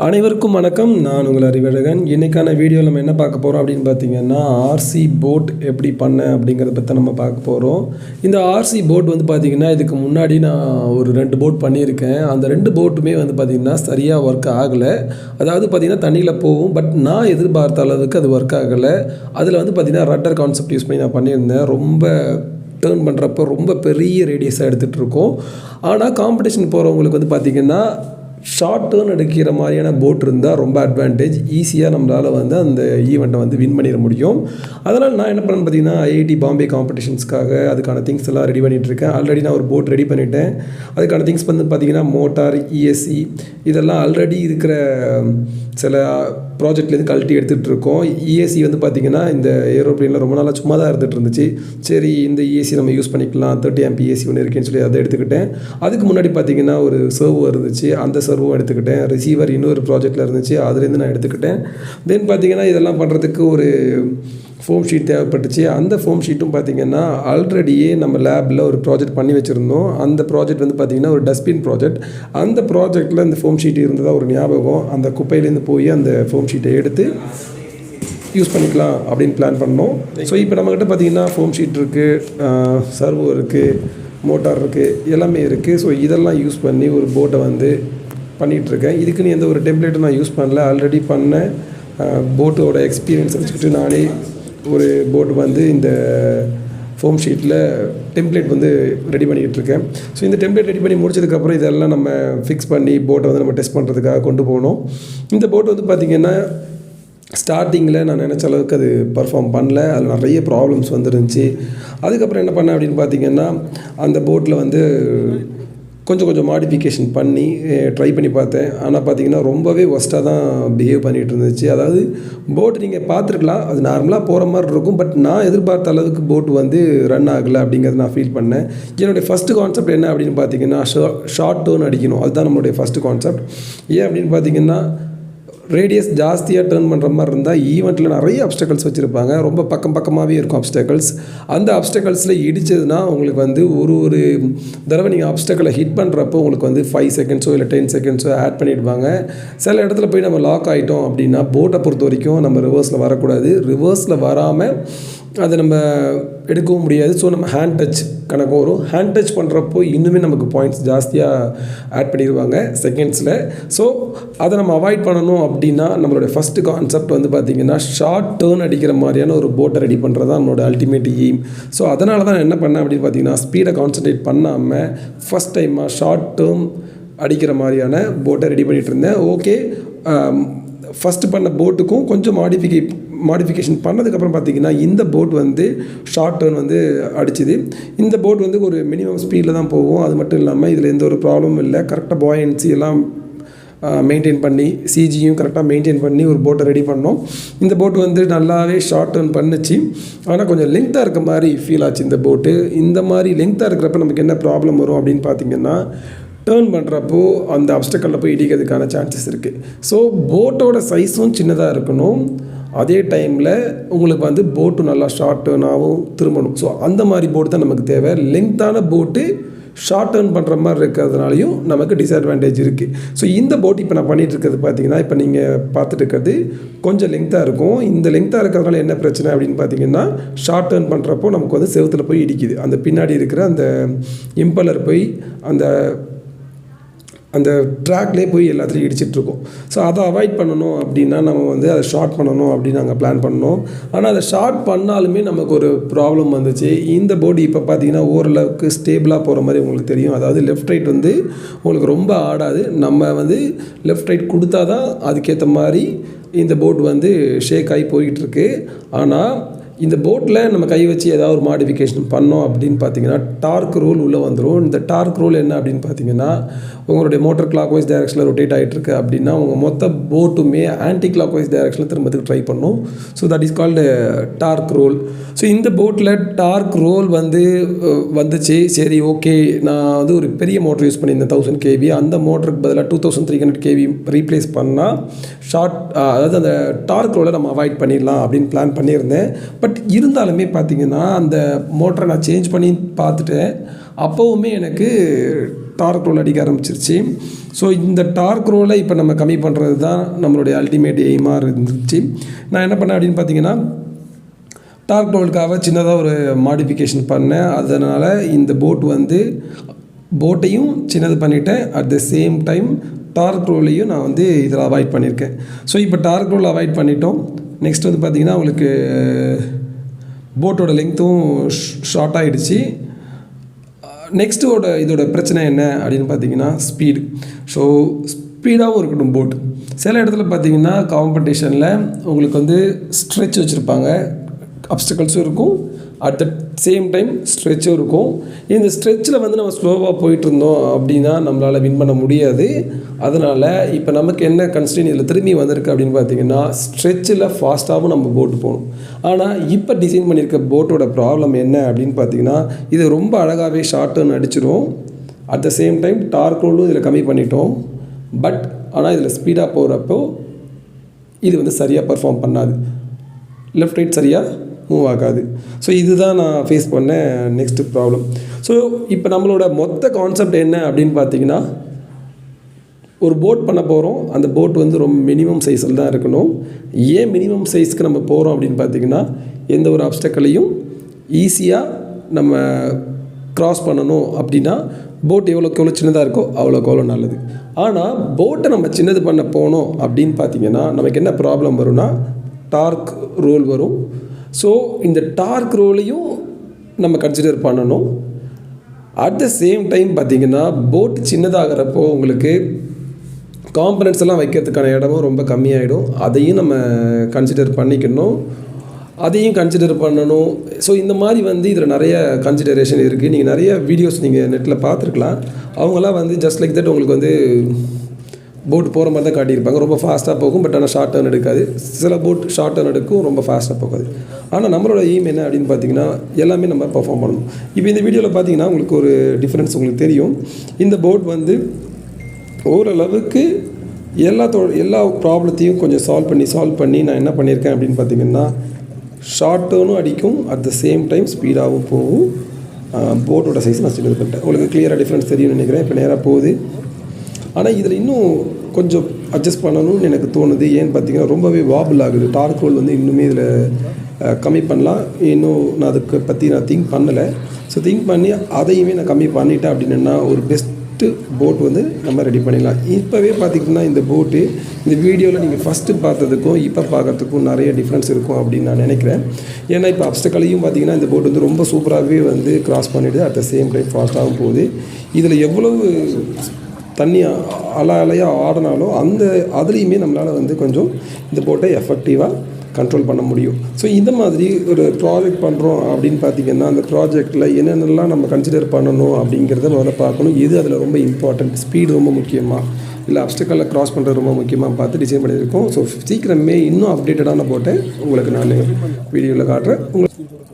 அனைவருக்கும் வணக்கம். நான் உங்கள் அறிவழகன். இன்றைக்கான வீடியோவில் நம்ம என்ன பார்க்க போகிறோம் அப்படின்னு பார்த்தீங்கன்னா, ஆர்சி போட் எப்படி பண்ண அப்படிங்கிறத பற்றி நம்ம பார்க்க போகிறோம். இந்த ஆர்சி போட் வந்து பார்த்திங்கன்னா, இதுக்கு முன்னாடி நான் ஒரு 2 போட் பண்ணியிருக்கேன். அந்த 2 போட்டுமே வந்து பார்த்திங்கன்னா சரியாக ஒர்க் ஆகலை. அதாவது பார்த்திங்கன்னா தண்ணியில் போகும், பட் நான் எதிர்பார்த்த அளவுக்கு அது ஒர்க் ஆகலை. அதில் வந்து பார்த்திங்கன்னா ரட்டர் கான்செப்ட் யூஸ் பண்ணி நான் பண்ணியிருந்தேன். ரொம்ப டேர்ன் பண்ணுறப்போ ரொம்ப பெரிய ரேடியஸாக எடுத்துகிட்டு இருக்கோம். ஆனால் காம்படிஷன் போகிறவங்களுக்கு வந்து பார்த்திங்கன்னா ஷார்ட் டேர்ன் எடுக்கிற மாதிரியான போட் இருந்தால் ரொம்ப அட்வான்டேஜ். ஈஸியாக நம்மளால் வந்து அந்த ஈவெண்ட்டை வந்து வின் பண்ணிட முடியும். அதனால் நான் என்ன பண்ணேன்னு பார்த்தீங்கன்னா, ஐஐடி பாம்பே காம்படிஷன்ஸ்க்காக அதுக்கான திங்ஸ் எல்லாம் ரெடி பண்ணிகிட்ருக்கேன். ஆல்ரெடி நான் ஒரு போட் ரெடி பண்ணிட்டேன். அதுக்கான திங்ஸ் வந்து பார்த்திங்கன்னா மோட்டார், இஎஸ்சி இதெல்லாம் ஆல்ரெடி இருக்கிற சில ப்ராஜெக்ட்லேருந்து கழட்டி எடுத்துகிட்டு இருக்கோம். இஎஸ்சி வந்து பார்த்திங்கன்னா இந்த ஏரோப்ளேனில் ரொம்ப நாளாக சும்மா தான் இருந்துகிட்டு இருந்துச்சு. சரி, இந்த இஎஸ்சி நம்ம யூஸ் பண்ணிக்கலாம், 30 ஆம்ப் இஎஸ்சி ஒன்று இருக்குன்னு சொல்லி அதை எடுத்துக்கிட்டேன். அதுக்கு முன்னாடி பார்த்திங்கன்னா ஒரு சர்வோ இருந்துச்சு, அந்த சர்வோ எடுத்துக்கிட்டேன். ரிசீவர் இன்னொரு ப்ராஜெக்டில் இருந்துச்சு, அதுலேருந்து நான் எடுத்துக்கிட்டேன். தென் பார்த்திங்கன்னா இதெல்லாம் பண்ணுறதுக்கு ஒரு ஃபோம் ஷீட் தேவைப்பட்டுச்சு. அந்த ஃபோம் ஷீட்டும் பார்த்திங்கன்னா ஆல்ரெடியே நம்ம லேபில் ஒரு ப்ராஜெக்ட் பண்ணி வச்சுருந்தோம். அந்த ப்ராஜெக்ட் வந்து பார்த்திங்கன்னா ஒரு டஸ்ட்பின் ப்ராஜெக்ட். அந்த ப்ராஜெக்டில் இந்த ஃபோம் ஷீட் இருந்ததாக ஒரு ஞாபகம். அந்த குப்பையிலேருந்து போய் அந்த ஃபோம் ஷீட்டை எடுத்து யூஸ் பண்ணிக்கலாம் அப்படின்னு பிளான் பண்ணோம். ஸோ இப்போ நம்மக்கிட்ட பார்த்திங்கன்னா ஃபோம் ஷீட் இருக்குது, சர்வோ இருக்குது, மோட்டார் இருக்குது, எல்லாமே இருக்குது. ஸோ இதெல்லாம் யூஸ் பண்ணி ஒரு போட்டை வந்து பண்ணிகிட்ருக்கேன். இதுக்குன்னு எந்த ஒரு டெம்ப்ளேட்டும் நான் யூஸ் பண்ணல. ஆல்ரெடி பண்ண போட்டோட எக்ஸ்பீரியன்ஸ் வச்சுக்கிட்டு நானே ஒரு போட்டு வந்து இந்த ஃபோம் ஷீட்டில் டெம்ப்ளேட் வந்து ரெடி பண்ணிக்கிட்டு இருக்கேன். ஸோ இந்த டெம்ப்ளேட் ரெடி பண்ணி முடிச்சதுக்கப்புறம் இதெல்லாம் நம்ம ஃபிக்ஸ் பண்ணி போட்டை வந்து நம்ம டெஸ்ட் பண்ணுறதுக்காக கொண்டு போகணும். இந்த போட் வந்து பார்த்திங்கன்னா ஸ்டார்டிங்கில் நான் நினச்ச அளவுக்கு அது பர்ஃபார்ம் பண்ணல. அதில் நிறைய ப்ராப்ளம்ஸ் வந்துருந்துச்சு. அதுக்கப்புறம் என்ன பண்ணேன் அப்படின்னு பார்த்திங்கன்னா, அந்த போட்டில் வந்து கொஞ்சம் மாடிஃபிகேஷன் பண்ணி ட்ரை பண்ணி பார்த்தேன். ஆனால் பார்த்திங்கன்னா ரொம்பவே ஒஸ்ட்டாக தான் பிஹேவ் பண்ணிகிட்டு இருந்துச்சு. அதாவது போட் நீங்கள் பார்த்துருக்கலாம், அது நார்மலாக போகிற மாதிரி இருக்கும், பட் நான் எதிர்பார்த்த அளவுக்கு போட் வந்து ரன் ஆகலை அப்படிங்கிறத நான் ஃபீல் பண்ணேன். என்னுடைய ஃபஸ்ட்டு கான்செப்ட் என்ன அப்படின்னு பார்த்திங்கன்னா, ஷார்ட் டேர்ன் அடிக்கணும். அதுதான் நம்மளுடைய ஃபஸ்ட்டு கான்செப்ட். ஏன் அப்படின்னு பார்த்திங்கன்னா, ரேடியஸ் ஜாஸ்தியாக டேர்ன் பண்ணுற மாதிரி இருந்தால் ஈவெண்ட்டில் நிறைய அப்டக்கல்ஸ் வச்சுருப்பாங்க. ரொம்ப பக்கமாகவே இருக்கும் அப்டக்கல்ஸ். அந்த அப்டக்கல்ஸில் இடிச்சதுன்னா உங்களுக்கு வந்து ஒரு தடவை நீங்கள் அப்டக்கலை ஹிட் பண்ணுறப்போ உங்களுக்கு வந்து 5 செகண்ட்ஸோ இல்லை 10 செகண்ட்ஸோ ஆட் பண்ணிவிடுவாங்க. சில இடத்துல போய் நம்ம லாக் ஆகிட்டோம் அப்படின்னா போட்டை பொறுத்த வரைக்கும் நம்ம ரிவர்ஸில் வரக்கூடாது. ரிவர்ஸில் வராமல் அதை நம்ம எடுக்கவும் முடியாது. ஸோ நம்ம ஹேண்ட் டச் கணக்கு வரும். ஹேண்ட் டச் பண்ணுறப்போ இன்னுமே நமக்கு பாயிண்ட்ஸ் ஜாஸ்தியாக ஆட் பண்ணிடுவாங்க செகண்ட்ஸில். ஸோ அதை நம்ம அவாய்ட் பண்ணணும் அப்படின்னா நம்மளுடைய ஃபஸ்ட்டு கான்செப்ட் வந்து பார்த்திங்கன்னா ஷார்ட் டேர்ன் அடிக்கிற மாதிரியான ஒரு போட்டை ரெடி பண்ணுறது தான் நம்மளோட அல்டிமேட் எய்ம். ஸோ அதனால தான் நான் என்ன பண்ணேன் அப்படின்னு பார்த்திங்கன்னா, ஸ்பீடை கான்சன்ட்ரேட் பண்ணாமல் ஃபஸ்ட் டைமாக ஷார்ட் டேர்ம் அடிக்கிற மாதிரியான போட்டை ரெடி பண்ணிகிட்டு இருந்தேன். ஓகே, ஃபஸ்ட்டு பண்ண போட்டுக்கும் கொஞ்சம் மாடிஃபிகேஷன் பண்ணதுக்கப்புறம் பார்த்திங்கன்னா இந்த போட் வந்து ஷார்ட் டேர்ன் வந்து அடிச்சுது. இந்த போட் வந்து ஒரு மினிமம் ஸ்பீடில் தான் போகும். அது மட்டும் இல்லாமல் இதில் எந்த ஒரு ப்ராப்ளமும் இல்லை. கரெக்டாக பாயன்சி எல்லாம் மெயின்டைன் பண்ணி, சிஜியும் கரெக்டாக மெயின்டைன் பண்ணி ஒரு போட்டை ரெடி பண்ணோம். இந்த போட்டு வந்து நல்லாவே ஷார்ட் டேர்ன் பண்ணுச்சு. ஆனால் கொஞ்சம் லெங்க்த்தாக இருக்க மாதிரி ஃபீல் ஆச்சு இந்த போட்டு. இந்த மாதிரி லெங்க்த்தாக இருக்கிறப்ப நமக்கு என்ன ப்ராப்ளம் வரும் அப்படின்னு பார்த்திங்கன்னா, டேர்ன் பண்ணுறப்போ அந்த அப்டக்கலில் போய் இடிக்கிறதுக்கான சான்சஸ் இருக்குது. ஸோ போட்டோட சைஸும் சின்னதாக இருக்கணும். அதே டைமில் உங்களுக்கு வந்து போட்டு நல்லா ஷார்ட் டேர்னாகவும் திரும்பணும். ஸோ அந்த மாதிரி போட்டு தான் நமக்கு தேவை. லெங்க்த்தான போட்டு ஷார்ட் டேர்ன் பண்ணுற மாதிரி இருக்கிறதுனாலையும் நமக்கு டிஸ்அட்வான்டேஜ் இருக்குது. ஸோ இந்த போட் இப்போ நான் பண்ணிகிட்டு இருக்கிறது பார்த்திங்கன்னா, இப்போ நீங்கள் பார்த்துட்டு இருக்கிறது கொஞ்சம் லெங்க்த்தாக இருக்கும். இந்த லெங்க்த்தாக இருக்கிறதுனால என்ன பிரச்சனை அப்படின்னு பார்த்திங்கன்னா, ஷார்ட் டேர்ன் பண்ணுறப்போ நமக்கு வந்து செவுத்தில் போய் இடிக்குது. அந்த பின்னாடி இருக்கிற அந்த இம்பலர் போய் அந்த ட்ராக்லேயே போய் எல்லாத்துலேயும் இடிச்சிட்ருக்கோம். ஸோ அதை அவாய்ட் பண்ணணும் அப்படின்னா நம்ம வந்து அதை ஷார்ட் பண்ணணும் அப்படின்னு நாங்கள் பிளான் பண்ணோம். ஆனால் அதை ஷார்ட் பண்ணாலுமே நமக்கு ஒரு ப்ராப்ளம் வந்துச்சு. இந்த போர்டு இப்போ பார்த்திங்கன்னா ஓரளவுக்கு ஸ்டேபிளாக போகிற மாதிரி உங்களுக்கு தெரியும். அதாவது லெஃப்ட் ரைட் வந்து உங்களுக்கு ரொம்ப ஆடாது. நம்ம வந்து லெஃப்ட் ரைட் கொடுத்தா தான் அதுக்கேற்ற மாதிரி இந்த போர்டு வந்து ஷேக் ஆகி போய்கிட்டுருக்கு. ஆனால் இந்த போட்டில் நம்ம கை வச்சு ஏதாவது ஒரு மாடிஃபிகேஷன் பண்ணோம் அப்படின்னு பார்த்திங்கன்னா டார்க் ரோல் உள்ளே வந்துடும். இந்த டார்க் ரோல் என்ன அப்படின்னு பார்த்திங்கன்னா, உங்களுடைய மோட்டர் கிளாக் வைஸ் டைரக்ஷனில் ரொட்டேட் ஆகிட்டுருக்கு அப்படின்னா உங்கள் மொத்த போட்டுமே ஆன்டி கிளாக் வைஸ் டைரக்ஷனில் திரும்பத்துக்கு ட்ரை பண்ணும். So that is called torque roll. So இந்த போட்டில் டார்க் ரோல் வந்துச்சு. சரி, ஓகே, நான் வந்து ஒரு பெரிய மோட்டர் யூஸ் பண்ணியிருந்தேன் 1000 kV. அந்த மோட்டருக்கு பதிலாக 2300 kV ரீப்ளேஸ் பண்ணால் அதாவது அந்த டார்க் ரோலை நம்ம அவாய்ட் பண்ணிடலாம் அப்படின்னு பிளான் பண்ணியிருந்தேன். பட் இருந்தாலுமே பார்த்திங்கன்னா அந்த மோட்டரை நான் சேஞ்ச் பண்ணி பார்த்துட்டேன். அப்போவுமே எனக்கு டார்க் ரோல் அடிக்க ஆரம்பிச்சிருச்சு. ஸோ இந்த டார்க் ரோலை இப்போ நம்ம கம்மி பண்ணுறது தான் நம்மளுடைய அல்டிமேட் எய்மாக இருந்துச்சு. நான் என்ன பண்ணேன் அப்படின்னு பார்த்தீங்கன்னா, டார்க் ரோலுக்காக சின்னதாக ஒரு மாடிஃபிகேஷன் பண்ணேன். அதனால் இந்த போட்டையும் சின்னது பண்ணிவிட்டேன். At the same time torque ரோலையும் நான் வந்து இதில் அவாய்ட் பண்ணியிருக்கேன். ஸோ இப்போ டார்க் ரோல் அவாய்ட் பண்ணிட்டோம். நெக்ஸ்ட் வந்து பார்த்திங்கன்னா உங்களுக்கு போட்டோட லெங்க்த்தும் ஷார்ட் ஆகிடுச்சு. நெக்ஸ்ட்டோட இதோட பிரச்சனை என்ன அப்படின்னு பார்த்தீங்கன்னா ஸ்பீடு. ஸோ ஸ்பீடாகவும் இருக்கட்டும் போட். சில இடத்துல பார்த்தீங்கன்னா காம்படிஷனில் உங்களுக்கு வந்து ஸ்ட்ரெச் வச்சுருப்பாங்க, அப்ஸ்டக்கல்ஸும் இருக்கும், அட் த சேம் டைம் ஸ்ட்ரெச்சும் இருக்கும். இந்த ஸ்ட்ரெச்சில் வந்து நம்ம ஸ்லோவாக போயிட்டுருந்தோம் அப்படின்னா நம்மளால் வின் பண்ண முடியாது. அதனால் இப்போ நமக்கு என்ன கன்ஸ்ட்ரெயின் இதில் திரும்பி வந்திருக்கு அப்படின்னு பார்த்தீங்கன்னா, ஸ்ட்ரெச்சில் ஃபாஸ்ட்டாகவும் நம்ம போட்டு போகணும். ஆனால் இப்போ டிசைன் பண்ணியிருக்க போட்டோட ப்ராப்ளம் என்ன அப்படின்னு பார்த்தீங்கன்னா, இது ரொம்ப அழகாகவே ஷார்ட் டர்ன் அடிச்சிடும். At the same time torque ரோலும் இதில் கம்மி பண்ணிட்டோம். பட் ஆனால் இதில் ஸ்பீடாக போகிறப்போ இது வந்து சரியாக பர்ஃபார்ம் பண்ணாது, லெஃப்ட் ரைட் சரியாக மூவ் ஆகாது. ஸோ இதுதான் நான் ஃபேஸ் பண்ண நெக்ஸ்ட்டு ப்ராப்ளம். ஸோ இப்போ நம்மளோட மொத்த கான்செப்ட் என்ன அப்படின்னு பார்த்தீங்கன்னா, ஒரு போட் பண்ண போகிறோம். அந்த போட் வந்து ரொம்ப மினிமம் சைஸில் தான் இருக்கணும். ஏன் மினிமம் சைஸ்க்கு நம்ம போகிறோம் அப்படின்னு பார்த்தீங்கன்னா, எந்த ஒரு அப்ஸ்டக்கலையும் ஈஸியாக நம்ம க்ராஸ் பண்ணணும் அப்படின்னா போட் எவ்வளோக்கு எவ்வளோ சின்னதாக இருக்கோ அவ்வளோக்கு எவ்வளோ நல்லது. ஆனால் போட்டை நம்ம சின்னது பண்ண போனோம் அப்படின்னு பார்த்தீங்கன்னா நமக்கு என்ன ப்ராப்ளம் வரும்னா, டார்க் ரோல் வரும். ஸோ இந்த டார்க் ரோலையும் நம்ம கன்சிடர் பண்ணணும். அட் த சேம் டைம் பார்த்திங்கன்னா போட் சின்னதாகிறப்போ உங்களுக்கு காம்பனன்ட்ஸ் எல்லாம் வைக்கிறதுக்கான இடமும் ரொம்ப கம்மியாகிடும். அதையும் நம்ம கன்சிடர் பண்ணிக்கணும், அதையும் கன்சிடர் பண்ணணும். ஸோ இந்த மாதிரி வந்து இதில் நிறைய கன்சிடரேஷன் இருக்குது. நீங்கள் நிறைய வீடியோஸ் நீங்கள் நெட்டில் பார்த்துருக்கலாம். அவங்களாம் வந்து ஜஸ்ட் லைக் தட் உங்களுக்கு வந்து போட் போகிற மாதிரி தான் காட்டியிருப்பாங்க. ரொம்ப ஃபாஸ்ட்டாக போகும், பட் ஆனால் ஷார்ட் டர்ன் எடுக்காது. சில போட் ஷார்ட் டர்ன் எடுக்கும், ரொம்ப ஃபாஸ்ட்டாக போகாது. ஆனால் நம்மளோட எய்ம் என்ன அப்படின்னு பார்த்தீங்கன்னா, எல்லாமே நம்ம பர்ஃபார்ம் பண்ணணும். இப்போ இந்த வீடியோவில் பார்த்தீங்கன்னா உங்களுக்கு ஒரு டிஃப்ரென்ஸ் உங்களுக்கு தெரியும். இந்த போட் வந்து ஓரளவுக்கு எல்லா ப்ராப்ளத்தையும் கொஞ்சம் சால்வ் பண்ணி நான் என்ன பண்ணியிருக்கேன் அப்படின்னு பார்த்தீங்கன்னா, ஷார்ட் டர்னும் அடிக்கும், அட் த சேம் டைம் ஸ்பீடாகவும் போகும். போட்டோட சைஸ் நான் சின்னது பண்ணிட்டேன். உங்களுக்கு கிளியராக டிஃப்ரென்ஸ் தெரியும்னு நினைக்கிறேன். இப்போ நேராக போகுது. ஆனால் இதில் இன்னும் கொஞ்சம் அட்ஜஸ்ட் பண்ணணும்னு எனக்கு தோணுது. ஏன்னு பார்த்தீங்கன்னா ரொம்பவே வாபிள் ஆகுது. டார்க் ரோல் வந்து இன்னுமே இதில் கம்மி பண்ணலாம். இன்னும் நான் அதுக்கு பற்றி திங்க் பண்ணலை. ஸோ திங்க் பண்ணி அதையுமே நான் கம்மி பண்ணிட்டேன் அப்படின்னா ஒரு பெஸ்ட்டு போட் வந்து நம்ம ரெடி பண்ணிடலாம். இப்போவே பார்த்திங்கன்னா இந்த போட்டு இந்த வீடியோவில் நீங்கள் ஃபஸ்ட்டு பார்த்ததுக்கும் இப்போ பார்க்கறதுக்கும் நிறைய டிஃப்ரென்ஸ் இருக்கும் அப்படின்னு நான் நினைக்கிறேன். ஏன்னா இப்போ அப்ஸ்டக்கலையும் பார்த்திங்கன்னா இந்த போட் வந்து ரொம்ப சூப்பராகவே வந்து கிராஸ் பண்ணிவிடுது, அட் த சேம் டைம் ஃபாஸ்ட்டாகவும் போகுது. இதில் எவ்வளவு தண்ணி அலையாக ஆடினாலும் அதுலேயுமே நம்மளால் வந்து கொஞ்சம் இந்த போட்டை எஃபெக்டிவாக கண்ட்ரோல் பண்ண முடியும். ஸோ இந்த மாதிரி ஒரு ப்ராஜெக்ட் பண்ணுறோம் அப்படின்னு பார்த்திங்கன்னா, அந்த ப்ராஜெக்டில் என்னென்னலாம் நம்ம கன்சிடர் பண்ணணும் அப்படிங்கிறத முதல்ல பார்க்கணும். எது அதில் ரொம்ப இம்பார்ட்டன்ட், ஸ்பீடு ரொம்ப முக்கியமாக இல்லை அப்ஸ்டக்கலில் க்ராஸ் பண்ணுறது ரொம்ப முக்கியமாக பார்த்து டிசைன் பண்ணியிருக்கோம். ஸோ சீக்கிரமே இன்னும் அப்டேட்டடான போட்டை உங்களுக்கு நான் வீடியோவில் காட்டுறேன். உங்களுக்கு